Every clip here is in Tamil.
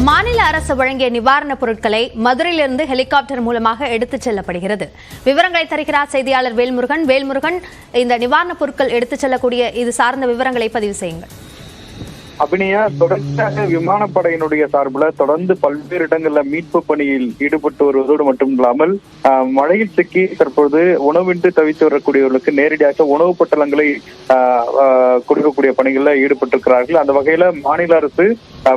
மாநில அரசு வழங்கிய நிவாரணப் பொருட்களை மதுரையிலிருந்து ஹெலிகாப்டர் மூலமாக எடுத்துச் செல்லப்படுகிறது. விவரங்களை தருகிறார் செய்தியாளர் வேல்முருகன். இந்த நிவாரணப் பொருட்கள் எடுத்துச் செல்லக்கூடிய இது சார்ந்த விவரங்களை பதிவு செய்யுங்கள். அபிநயா, தொடர்ச்சியாக விமானப்படையினுடைய சார்பில் தொடர்ந்து பல்வேறு இடங்கள்ல மீட்பு பணியில் ஈடுபட்டு வருவதோடு மட்டுமில்லாமல் மழையில் சிக்கி தற்போது உணவின்றி தவித்து வரக்கூடியவர்களுக்கு நேரடியாக உணவு பட்டலங்களை கொடுக்கக்கூடிய பணிகளில் ஈடுபட்டிருக்கிறார்கள். அந்த வகையில மாநில அரசு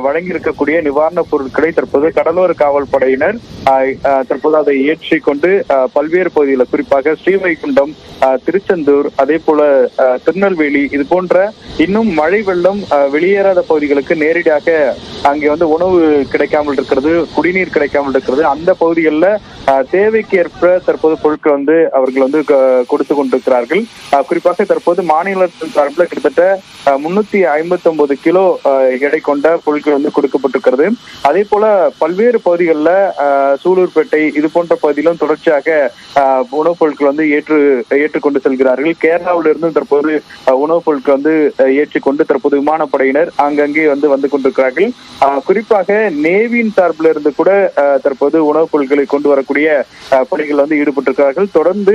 வழங்கி இருக்கக்கூடிய நிவாரணப் பொருட்களை தற்போது கடலோர காவல் படையினர் தற்போது அதை ஏற்றிக் கொண்டு பல்வேறு பகுதிகளில், குறிப்பாக ஸ்ரீவைகுண்டம், திருச்செந்தூர், அதே போல திருநெல்வேலி, இது போன்ற இன்னும் மழை வெள்ளம் வெளியேறாத பகுதிகளுக்கு நேரடியாக அங்கே உணவு கிடைக்காமல் இருக்கிறது, குடிநீர் கிடைக்காமல் இருக்கிறது. அந்த பகுதிகளில் தேவைக்கு ஏற்ப தற்போது பொருட்கள் அவர்கள் கொடுத்து கொண்டிருக்கிறார்கள். குறிப்பாக தற்போது மாநில சார்பில் கிட்டத்தட்ட 359 கிலோ எடை கொண்ட பொருட்கள் கொடுக்கப்பட்டிருக்கிறது. அதே போல பல்வேறு பகுதிகளில் சூலூர்பேட்டை இது போன்ற பகுதியிலும் தொடர்ச்சியாக உணவுப் பொருட்கள் ஏற்றுக்கொண்டு செல்கிறார்கள். கேரளாவிலிருந்து தற்போது உணவுப் பொருட்கள் ஏற்றிக்கொண்டு தற்போது விமானப்படையினர் அங்கங்கே வந்து கொண்டிருக்கிறார்கள். குறிப்பாக நேவியின் சார்பில் இருந்து கூட தற்போது உணவுப் பொருட்களை கொண்டு வரக்கூடிய பணிகள் ஈடுபட்டிருக்கிறார்கள். தொடர்ந்து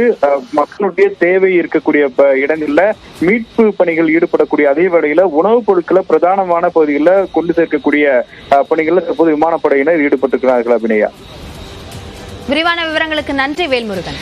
மக்களுடைய தேவை இருக்கக்கூடிய இடங்கள்ல மீட்பு பணிகள் ஈடுபடக்கூடிய அதே வேளையில உணவுப் பொருட்களை பிரதானமான பகுதிகளில் கொண்டு சேர்க்கக்கூடிய பணிகளில் தற்போது விமானப்படையினர் ஈடுபட்டிருக்கிறார்கள். அபிநயா, விரிவான விவரங்களுக்கு நன்றி வேல்முருகன்.